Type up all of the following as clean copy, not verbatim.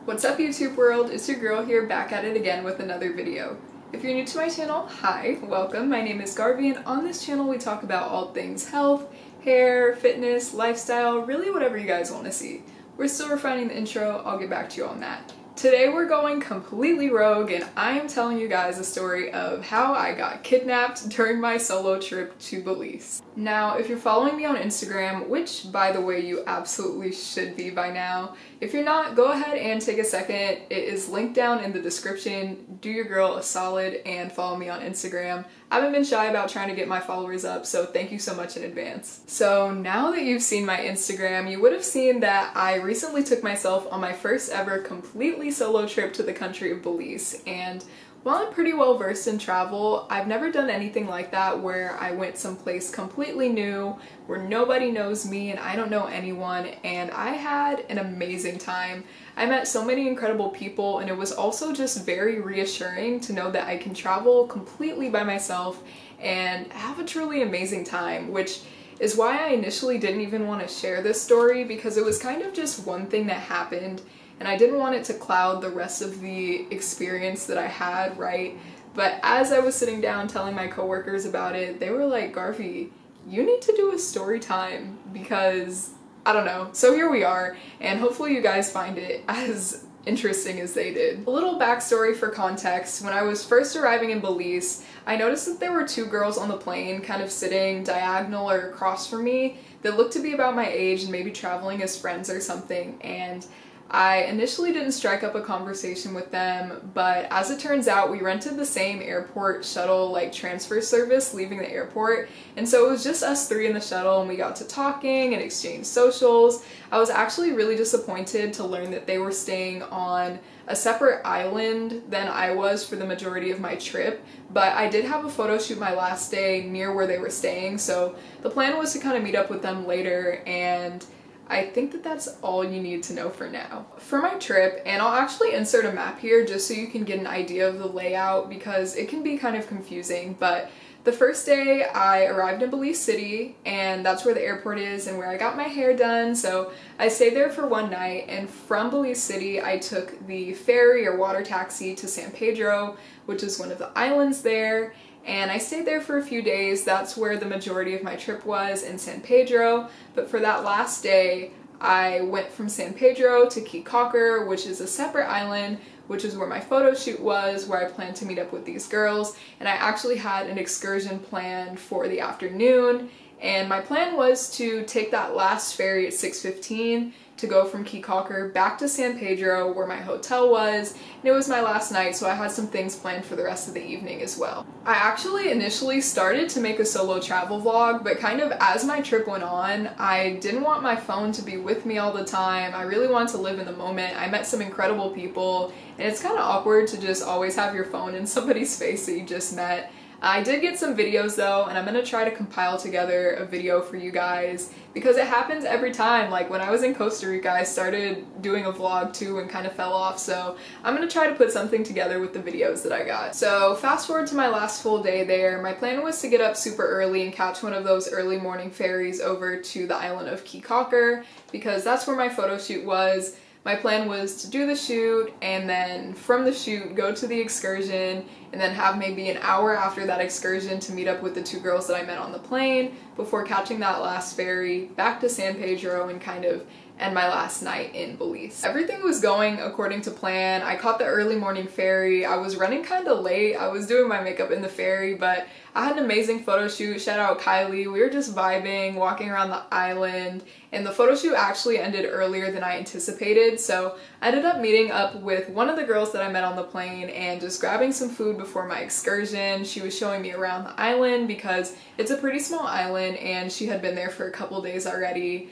What's up YouTube world? It's your girl here back at it again with another video. If you're new to my channel, hi, welcome. My name is Garvey and on this channel we talk about all things health, hair, fitness, lifestyle, really whatever you guys want to see. We're still refining the intro, I'll get back to you on that. Today we're going completely rogue and I am telling you guys a story of how I got kidnapped during my solo trip to Belize. Now, if you're following me on Instagram, which by the way you absolutely should be by now, if you're not, go ahead and take a second. It is linked down in the description. Do your girl a solid and follow me on Instagram. I haven't been shy about trying to get my followers up, so thank you so much in advance. So now that you've seen my Instagram, you would have seen that I recently took myself on my first ever completely solo trip to the country of Belize. And while I'm pretty well versed in travel, I've never done anything like that where I went someplace completely new, where nobody knows me and I don't know anyone, and I had an amazing time. I met so many incredible people and it was also just very reassuring to know that I can travel completely by myself and have a truly amazing time, which is why I initially didn't even want to share this story, because it was kind of just one thing that happened and I didn't want it to cloud the rest of the experience that I had, right? But as I was sitting down telling my coworkers about it, they were like, Garvey, you need to do a story time because, I don't know. So here we are, and hopefully you guys find it as interesting as they did. A little backstory for context: when I was first arriving in Belize, I noticed that there were two girls on the plane kind of sitting diagonal or across from me that looked to be about my age and maybe traveling as friends or something, and I initially didn't strike up a conversation with them, but as it turns out, we rented the same airport shuttle transfer service leaving the airport, and so it was just us three in the shuttle and we got to talking and exchanged socials. I was actually really disappointed to learn that they were staying on a separate island than I was for the majority of my trip, but I did have a photo shoot my last day near where they were staying, so the plan was to kind of meet up with them later, and I think that that's all you need to know for now. For my trip, and I'll actually insert a map here just so you can get an idea of the layout because it can be kind of confusing, but the first day I arrived in Belize City, and that's where the airport is and where I got my hair done, so I stayed there for one night, and from Belize City I took the ferry or water taxi to San Pedro, which is one of the islands there, and I stayed there for a few days. That's where the majority of my trip was, in San Pedro, but for that last day I went from San Pedro to Caye Caulker, which is a separate island, which is where my photo shoot was, where I planned to meet up with these girls, and I actually had an excursion planned for the afternoon, and my plan was to take that last ferry at 6:15 to go from Caye Caulker back to San Pedro where my hotel was, and it was my last night, so I had some things planned for the rest of the evening as well. I actually initially started to make a solo travel vlog, but kind of as my trip went on, I didn't want my phone to be with me all the time. I really wanted to live in the moment. I met some incredible people, and it's kind of awkward to just always have your phone in somebody's face that you just met. I did get some videos though, and I'm gonna try to compile together a video for you guys because it happens every time. Like when I was in Costa Rica, I started doing a vlog too and kind of fell off, so I'm gonna try to put something together with the videos that I got. So fast forward to my last full day there. My plan was to get up super early and catch one of those early morning ferries over to the island of Caye Caulker because that's where my photo shoot was. My plan was to do the shoot and then from the shoot go to the excursion and then have maybe an hour after that excursion to meet up with the two girls that I met on the plane before catching that last ferry back to San Pedro and kind of end my last night in Belize. Everything was going according to plan. I caught the early morning ferry. I was running kind of late. I was doing my makeup in the ferry, but I had an amazing photo shoot. Shout out Kylie. We were just vibing, walking around the island, and the photo shoot actually ended earlier than I anticipated, so I ended up meeting up with one of the girls that I met on the plane and just grabbing some food before my excursion. She was showing me around the island because it's a pretty small island and she had been there for a couple days already.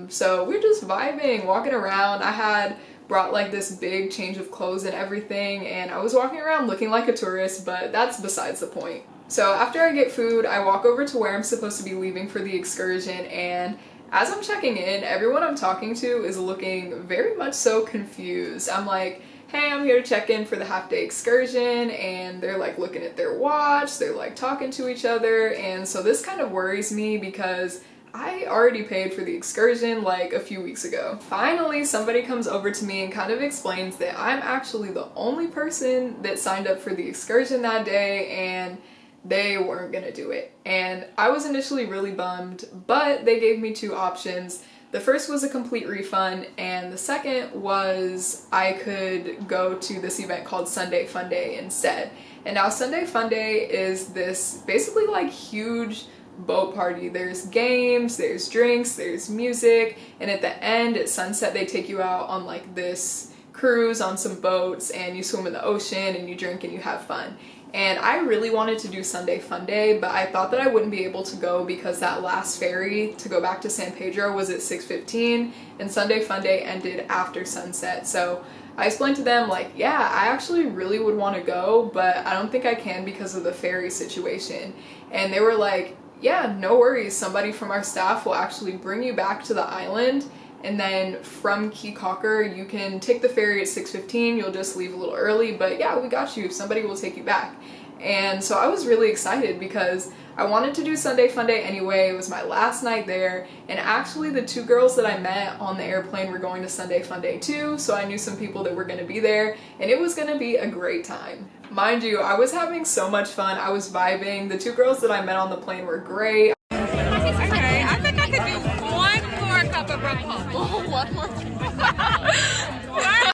So we were just vibing, walking around. I had brought this big change of clothes and everything, and I was walking around looking like a tourist, but that's besides the point. So after I get food, I walk over to where I'm supposed to be leaving for the excursion, and as I'm checking in, everyone I'm talking to is looking very much so confused. I'm like, hey, I'm here to check in for the half-day excursion, and they're looking at their watch, they're talking to each other, and so this kind of worries me because I already paid for the excursion like a few weeks ago. Finally, somebody comes over to me and kind of explains that I'm actually the only person that signed up for the excursion that day and they weren't gonna do it. And I was initially really bummed, but they gave me two options. The first was a complete refund, and the second was I could go to this event called Sunday Fun Day instead. And now Sunday Fun Day is this basically like huge boat party. There's games, there's drinks, there's music, and at the end at sunset they take you out on like this cruise on some boats and you swim in the ocean and you drink and you have fun. And I really wanted to do Sunday Fun Day, but I thought that I wouldn't be able to go because that last ferry to go back to San Pedro was at 6:15 and Sunday Fun Day ended after sunset. So I explained to them like, yeah, I actually really would want to go, but I don't think I can because of the ferry situation. And they were like, yeah, no worries. Somebody from our staff will actually bring you back to the island. And then from Key Cocker, you can take the ferry at 6:15. You'll just leave a little early, but yeah, we got you. Somebody will take you back. And so I was really excited because I wanted to do Sunday Fun Day anyway. It was my last night there. And actually the two girls that I met on the airplane were going to Sunday Fun Day too. So I knew some people that were going to be there and it was going to be a great time. Mind you, I was having so much fun. I was vibing. The two girls that I met on the plane were great. Okay, I think I could do one more cup of rum punch. One more.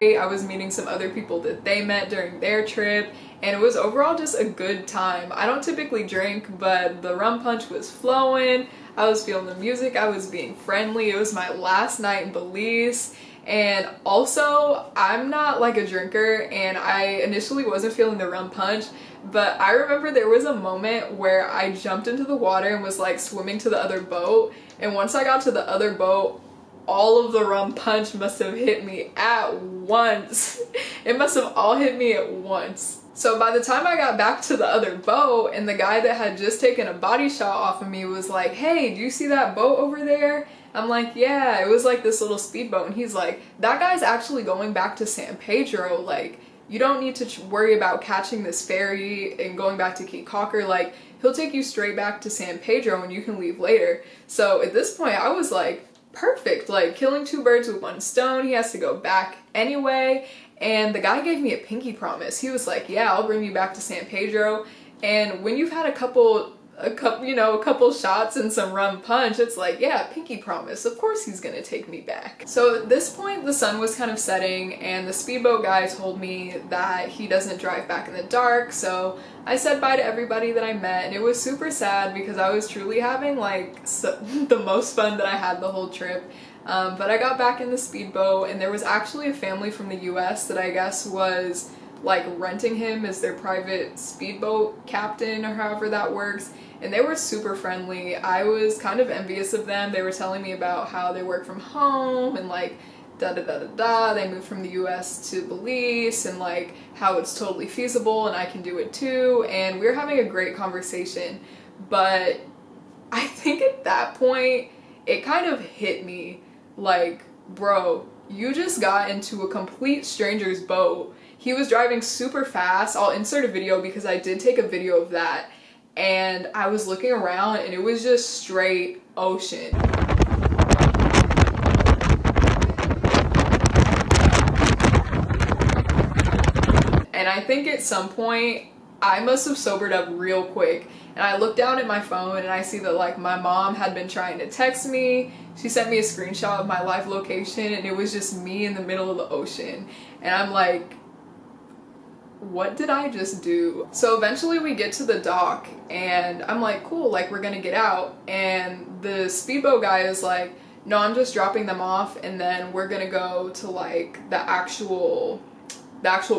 I was meeting some other people that they met during their trip and it was overall just a good time. I don't typically drink, but the rum punch was flowing. I was feeling the music. I was being friendly. It was my last night in Belize. And also, I'm not like a drinker and I initially wasn't feeling the rum punch, but I remember there was a moment where I jumped into the water and was like swimming to the other boat. And once I got to the other boat, all of the rum punch must have hit me at once. It must have all hit me at once. So by the time I got back to the other boat and the guy that had just taken a body shot off of me was like, hey, do you see that boat over there? I'm like, yeah, it was like this little speedboat. And he's like, that guy's actually going back to San Pedro. Like, you don't need to worry about catching this ferry and going back to Key Cocker. Like, he'll take you straight back to San Pedro and you can leave later. So at this point I was like, perfect, like killing two birds with one stone. He has to go back anyway. And the guy gave me a pinky promise. He was like, yeah, I'll bring you back to San Pedro. And when you've had a couple shots and some rum punch, it's like, yeah, pinky promise. Of course he's gonna take me back. So at this point, the sun was kind of setting and the speedboat guy told me that he doesn't drive back in the dark. So I said bye to everybody that I met and it was super sad because I was truly having like the most fun that I had the whole trip. But I got back in the speedboat and there was actually a family from the US that I guess was like renting him as their private speedboat captain or however that works. And they were super friendly. I was kind of envious of them. They were telling me about how they work from home and like da da da da da. They moved from the US to Belize and like how it's totally feasible and I can do it too. And we were having a great conversation. But I think at that point, it kind of hit me like, bro, you just got into a complete stranger's boat. He was driving super fast. I'll insert a video because I did take a video of that. And I was looking around and it was just straight ocean. And I think at some point I must have sobered up real quick. And I looked down at my phone and I see that like my mom had been trying to text me. She sent me a screenshot of my live location and it was just me in the middle of the ocean. And I'm like, what did I just do? So eventually we get to the dock and I'm like, cool, like we're gonna get out. And the speedboat guy is like, no, I'm just dropping them off and then we're gonna go to like the actual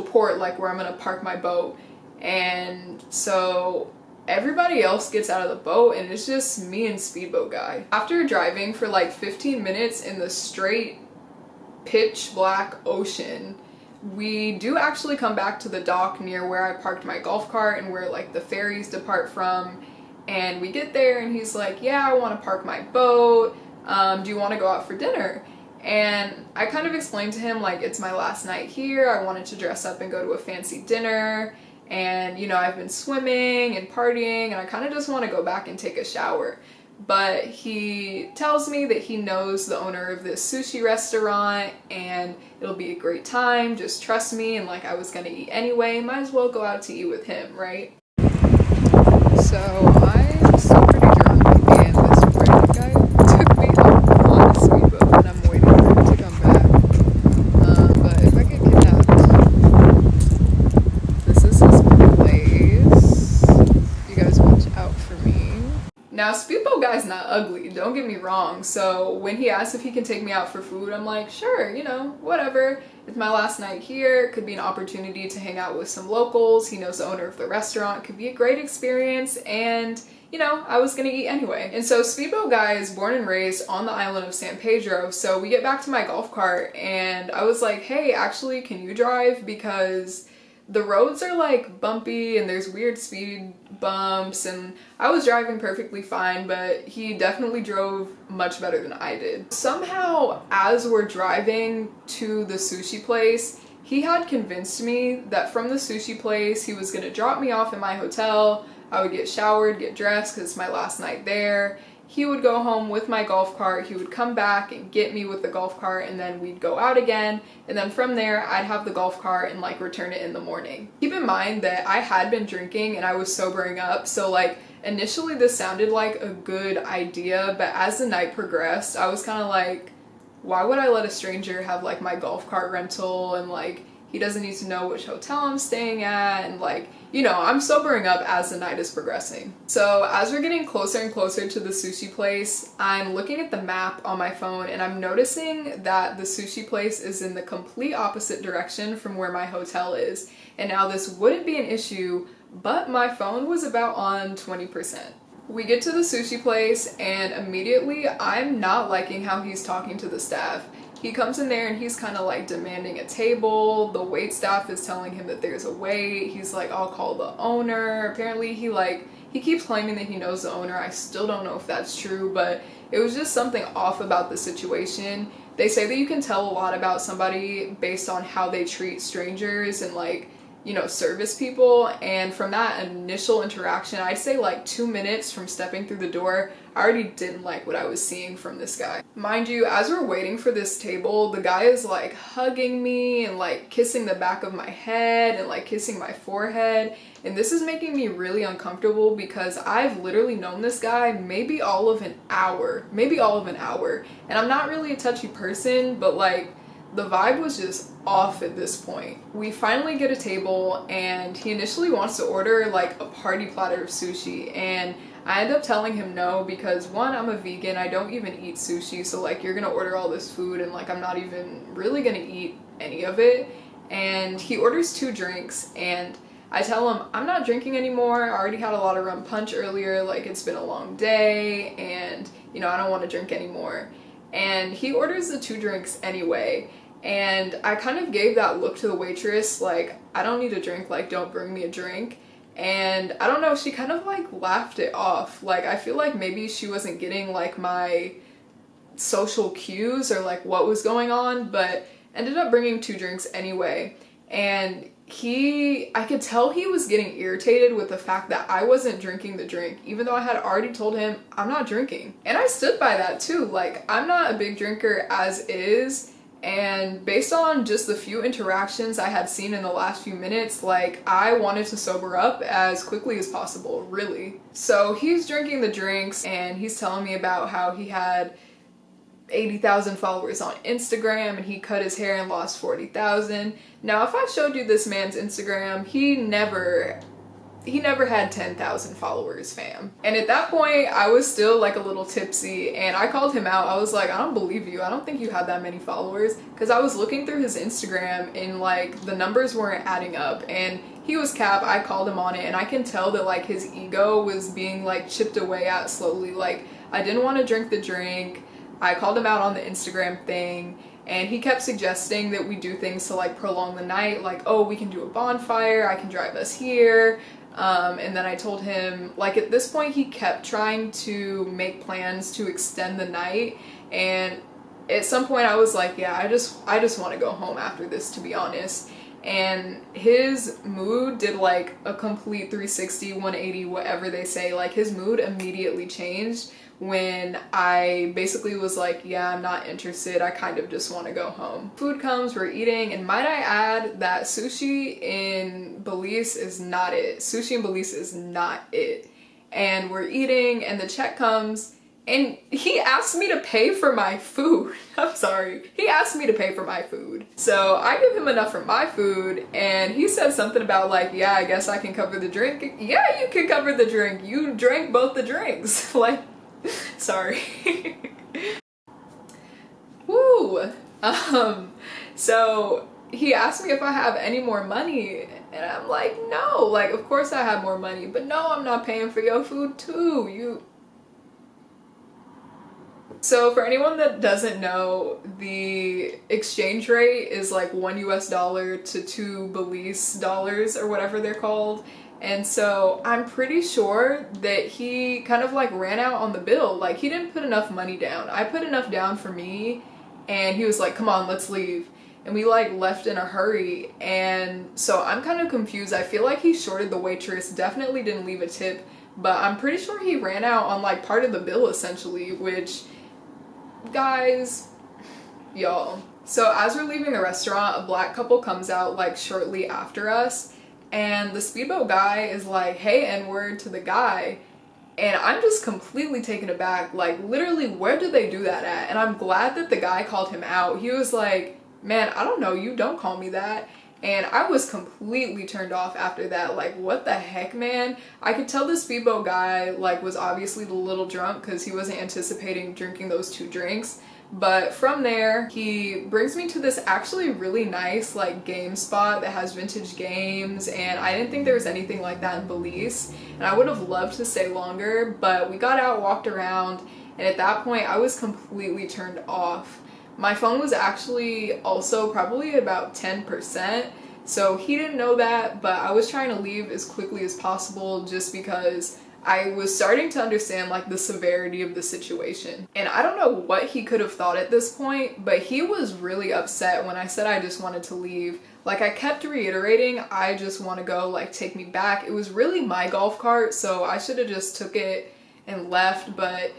port, like where I'm gonna park my boat. And so everybody else gets out of the boat and it's just me and speedboat guy. After driving for like 15 minutes in the straight pitch black ocean, we do actually come back to the dock near where I parked my golf cart and where like the ferries depart from. And we get there and he's like, yeah, I want to park my boat. Do you want to go out for dinner? And I kind of explained to him like, it's my last night here. I wanted to dress up and go to a fancy dinner. And you know, I've been swimming and partying and I kind of just want to go back and take a shower. but he tells me that he knows the owner of this sushi restaurant and it'll be a great time, just trust me, and like I was gonna eat anyway, might as well go out to eat with him, right? So I'm still pretty drunk and this random guy took me home on a speedboat and I'm waiting for him to come back. But if I get kidnapped, this is his place. You guys watch out for me. Now, Speedboat Guy's not ugly, don't get me wrong, so when he asks if he can take me out for food, I'm like, sure, you know, whatever. It's my last night here, it could be an opportunity to hang out with some locals, he knows the owner of the restaurant, could be a great experience, and, you know, I was gonna eat anyway. And so Speedboat Guy is born and raised on the island of San Pedro, so we get back to my golf cart, and I was like, hey, actually, can you drive? Because the roads are like bumpy and there's weird speed bumps, and I was driving perfectly fine, but he definitely drove much better than I did. Somehow, as we're driving to the sushi place, he had convinced me that from the sushi place he was gonna drop me off in my hotel, I would get showered, get dressed because it's my last night there. He would go home with my golf cart, he would come back and get me with the golf cart, and then we'd go out again, and then from there I'd have the golf cart and like return it in the morning. Keep in mind that I had been drinking and I was sobering up, so like initially this sounded like a good idea, but as the night progressed I was kind of like, why would I let a stranger have like my golf cart rental, and like he doesn't need to know which hotel I'm staying at, and like, you know, I'm sobering up as the night is progressing. So as we're getting closer and closer to the sushi place, I'm looking at the map on my phone and I'm noticing that the sushi place is in the complete opposite direction from where my hotel is. And now this wouldn't be an issue, but my phone was about on 20%. We get to the sushi place and immediately I'm not liking how he's talking to the staff. He comes in there and he's kind of like demanding a table. The wait staff is telling him that there's a wait. He's like, I'll call the owner. Apparently he keeps claiming that he knows the owner. I still don't know if that's true, but it was just something off about the situation. They say that you can tell a lot about somebody based on how they treat strangers and like, you know, service people, and from that initial interaction, I'd say like 2 minutes from stepping through the door, I already didn't like what I was seeing from this guy. Mind you, as we're waiting for this table, the guy is like hugging me and like kissing the back of my head and like kissing my forehead, and this is making me really uncomfortable because I've literally known this guy maybe all of an hour, and I'm not really a touchy person, but like the vibe was just off at this point. We finally get a table and he initially wants to order like a party platter of sushi, and I end up telling him no because one, I'm a vegan, I don't even eat sushi, so like you're gonna order all this food and like I'm not even really gonna eat any of it. And he orders 2 drinks and I tell him I'm not drinking anymore, I already had a lot of rum punch earlier, like it's been a long day and you know I don't want to drink anymore. And he orders the 2 drinks anyway, and I kind of gave that look to the waitress like, I don't need a drink, like don't bring me a drink. And I don't know, she kind of like laughed it off. Like I feel like maybe she wasn't getting like my social cues or like what was going on, but ended up bringing 2 drinks anyway. And I could tell he was getting irritated with the fact that I wasn't drinking the drink, even though I had already told him I'm not drinking. And I stood by that too. Like I'm not a big drinker as is, and based on just the few interactions I had seen in the last few minutes, like I wanted to sober up as quickly as possible, really. So he's drinking the drinks and he's telling me about how he had 80,000 followers on Instagram and he cut his hair and lost 40,000. Now if I showed you this man's Instagram, he never had 10,000 followers, fam. And at that point I was still like a little tipsy and I called him out. I was like, I don't believe you, I don't think you had that many followers, because I was looking through his Instagram and like the numbers weren't adding up and he was cap. I called him on it and I can tell that like his ego was being like chipped away at slowly. Like I didn't want to drink the drink. I called him out on the Instagram thing and he kept suggesting that we do things to like prolong the night, like, oh, we can do a bonfire, I can drive us here. And then I told him, like at this point he kept trying to make plans to extend the night, and at some point I was like, yeah, I just want to go home after this, to be honest. And his mood did like a complete 360, 180, whatever they say. Like his mood immediately changed when I basically was like, yeah, I'm not interested. I kind of just want to go home. Food comes, we're eating, and might I add that sushi in Belize is not it. Sushi in Belize is not it. And we're eating, and the check comes, and he asked me to pay for my food. I'm sorry. He asked me to pay for my food. So I give him enough for my food, and he said something about like, yeah, I guess I can cover the drink. Yeah, you can cover the drink. You drank both the drinks. Like, sorry. Woo! So he asked me if I have any more money, and I'm like, no, like, of course I have more money, but no, I'm not paying for your food too. So for anyone that doesn't know, the exchange rate is like $1 to 2 Belize dollars or whatever they're called. And so I'm pretty sure that he kind of like ran out on the bill. Like, he didn't put enough money down. I put enough down for me, and he was like, come on, let's leave. And we like left in a hurry. And so I'm kind of confused. I feel like he shorted the waitress, definitely didn't leave a tip, but I'm pretty sure he ran out on like part of the bill essentially, which, guys, y'all. So as we're leaving the restaurant, a black couple comes out like shortly after us, and the speedboat guy is like, hey, N-word to the guy. And I'm just completely taken aback. Like, literally, where did they do that at? And I'm glad that the guy called him out. He was like, man, I don't know you, don't call me that. And I was completely turned off after that. Like, what the heck, man? I could tell the speedboat guy, like, was obviously a little drunk because he wasn't anticipating drinking those 2 drinks. But from there, he brings me to this actually really nice, like, game spot that has vintage games, and I didn't think there was anything like that in Belize, and I would have loved to stay longer, but we got out, walked around, and at that point, I was completely turned off. My phone was actually also probably about 10%, so he didn't know that, but I was trying to leave as quickly as possible just because I was starting to understand like the severity of the situation. And I don't know what he could have thought at this point, but he was really upset when I said I just wanted to leave. Like, I kept reiterating, I just want to go, like, take me back. It was really my golf cart, so I should have just took it and left, but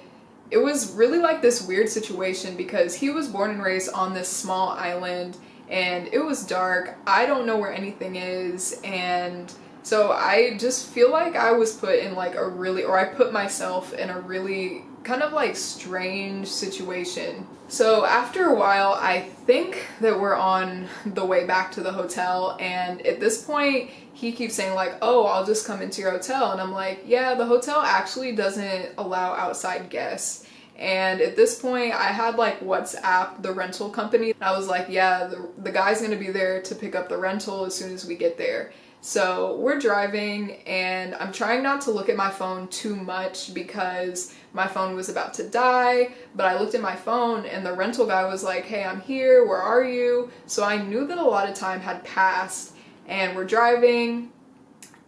it was really like this weird situation because he was born and raised on this small island, and it was dark. I don't know where anything is, and so I just feel like I was put in like I put myself in a really kind of like strange situation. So after a while, I think that we're on the way back to the hotel, and at this point he keeps saying like, oh, I'll just come into your hotel, and I'm like, yeah, the hotel actually doesn't allow outside guests. And at this point I had like WhatsApp the rental company. I was like, yeah, the guy's gonna be there to pick up the rental as soon as we get there. So we're driving, and I'm trying not to look at my phone too much because my phone was about to die, but I looked at my phone and the rental guy was like, hey, I'm here, where are you? So I knew that a lot of time had passed, and we're driving,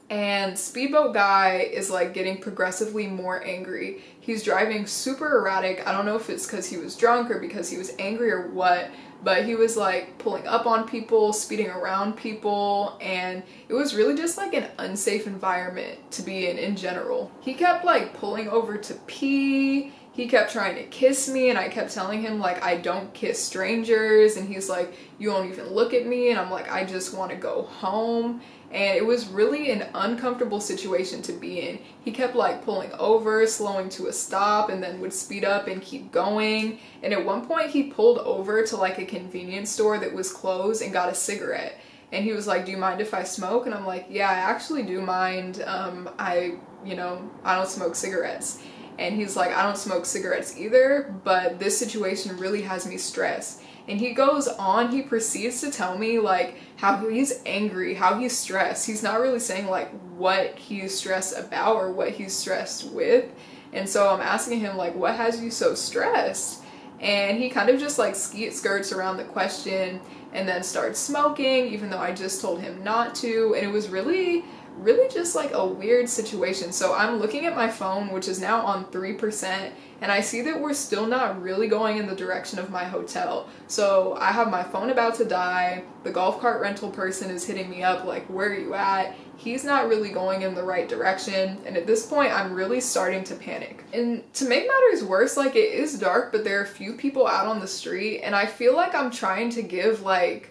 and speedboat guy is like getting progressively more angry. He's driving super erratic. I don't know if it's because he was drunk or because he was angry or what, but he was like pulling up on people, speeding around people, and it was really just like an unsafe environment to be in general. He kept like pulling over to pee. He kept trying to kiss me, and I kept telling him like, I don't kiss strangers, and he's like, you won't even look at me, and I'm like, I just want to go home. And it was really an uncomfortable situation to be in. He kept like pulling over, slowing to a stop, and then would speed up and keep going. And at one point he pulled over to like a convenience store that was closed and got a cigarette. And he was like, do you mind if I smoke? And I'm like, yeah, I actually do mind. I don't smoke cigarettes. And he's like, I don't smoke cigarettes either, but this situation really has me stressed. And he goes on, he proceeds to tell me like how he's angry, how he's stressed. He's not really saying like what he's stressed about or what he's stressed with. And so I'm asking him like, what has you so stressed? And he kind of just like skirts around the question and then starts smoking, even though I just told him not to. And it was really, really just like a weird situation. So I'm looking at my phone, which is now on 3%, and I see that we're still not really going in the direction of my hotel. So I have my phone about to die. The golf cart rental person is hitting me up like, where are you at? He's not really going in the right direction. And at this point, I'm really starting to panic. And to make matters worse, like, it is dark, but there are a few people out on the street, and I feel like I'm trying to give like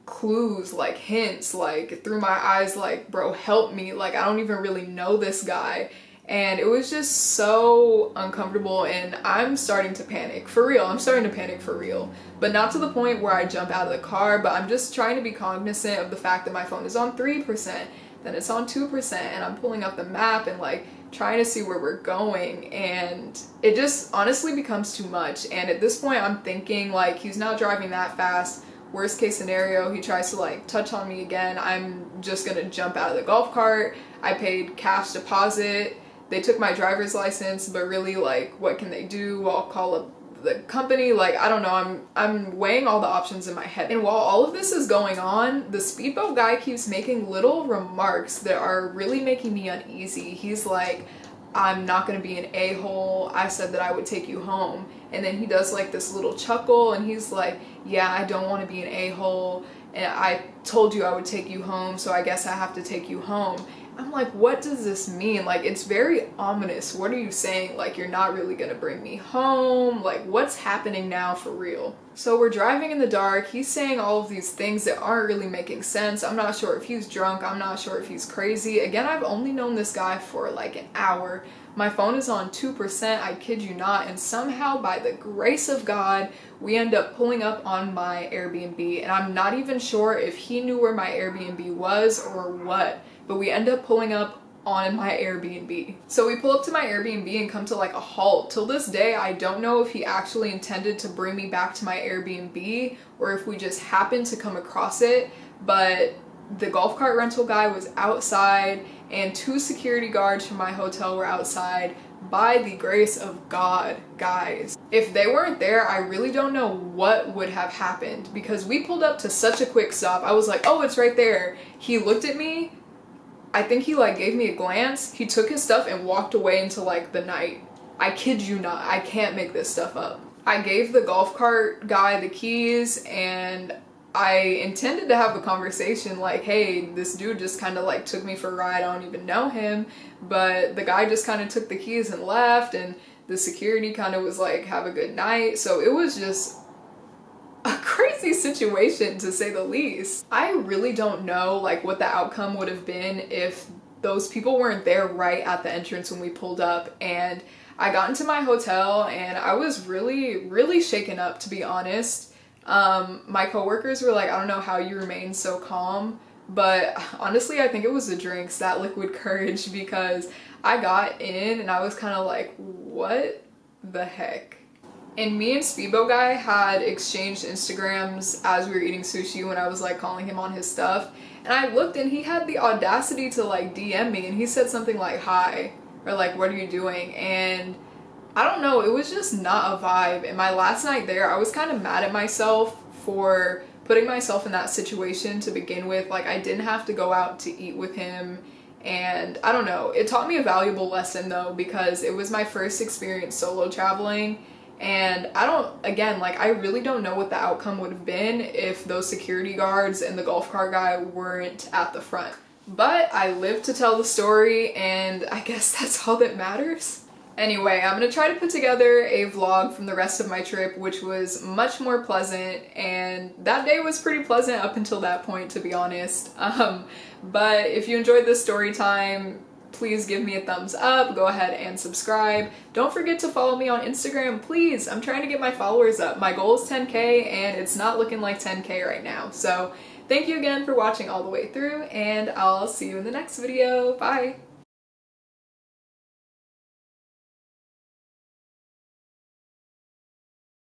clues, like hints, like through my eyes, like, bro, help me, like I don't even really know this guy. And it was just so uncomfortable, and I'm starting to panic for real. I'm starting to panic for real, but not to the point where I jump out of the car, but I'm just trying to be cognizant of the fact that my phone is on 3%, then it's on 2%, and I'm pulling up the map and like trying to see where we're going, and it just honestly becomes too much. And at this point I'm thinking like, he's not driving that fast. Worst case scenario, he tries to like touch on me again, I'm just gonna jump out of the golf cart. I paid cash deposit. They took my driver's license, but really, like, what can they do? I'll call up the company. Like, I don't know. I'm weighing all the options in my head. And while all of this is going on, the speedboat guy keeps making little remarks that are really making me uneasy. He's like, I'm not gonna be an a-hole. I said that I would take you home. And then he does like this little chuckle, and he's like, yeah, I don't want to be an a-hole. And I told you I would take you home, so I guess I have to take you home. I'm like, what does this mean? Like, it's very ominous. What are you saying? Like, you're not really gonna bring me home? Like, what's happening now for real? So we're driving in the dark. He's saying all of these things that aren't really making sense. I'm not sure if he's drunk. I'm not sure if he's crazy. Again, I've only known this guy for like an hour. My phone is on 2%, I kid you not, and somehow by the grace of God, we end up pulling up on my Airbnb, and I'm not even sure if he knew where my Airbnb was or what, but we end up pulling up on my Airbnb. So we pull up to my Airbnb and come to like a halt. Till this day, I don't know if he actually intended to bring me back to my Airbnb or if we just happened to come across it, but the golf cart rental guy was outside and 2 security guards from my hotel were outside. By the grace of God, guys. If they weren't there, I really don't know what would have happened, because we pulled up to such a quick stop. I was like, oh, it's right there. He looked at me. I think he like gave me a glance. He took his stuff and walked away into like the night. I kid you not. I can't make this stuff up. I gave the golf cart guy the keys, and I intended to have a conversation like, hey, this dude just kind of like took me for a ride. I don't even know him. But the guy just kind of took the keys and left, and the security kind of was like, have a good night. So it was just a crazy situation, to say the least. I really don't know like what the outcome would have been if those people weren't there right at the entrance when we pulled up. And I got into my hotel and I was really shaken up, to be honest. My coworkers were like, I don't know how you remain so calm, but honestly I think it was the drinks, that liquid courage, because I got in and I was kind of like, what the heck? And me and Speedboat Guy had exchanged Instagrams as we were eating sushi when I was like calling him on his stuff, and I looked and he had the audacity to like DM me, and he said something like hi, or like, what are you doing? And I don't know, it was just not a vibe. And my last night there, I was kind of mad at myself for putting myself in that situation to begin with. Like, I didn't have to go out to eat with him, and I don't know, it taught me a valuable lesson though, because it was my first experience solo traveling. And I really don't know what the outcome would have been if those security guards and the golf cart guy weren't at the front. But I lived to tell the story, and I guess that's all that matters. Anyway, I'm gonna try to put together a vlog from the rest of my trip, which was much more pleasant, and that day was pretty pleasant up until that point, to be honest. But if you enjoyed this story time, please give me a thumbs up, go ahead and subscribe. Don't forget to follow me on Instagram, please. I'm trying to get my followers up. My goal is 10K, and it's not looking like 10K right now. So thank you again for watching all the way through, and I'll see you in the next video. Bye!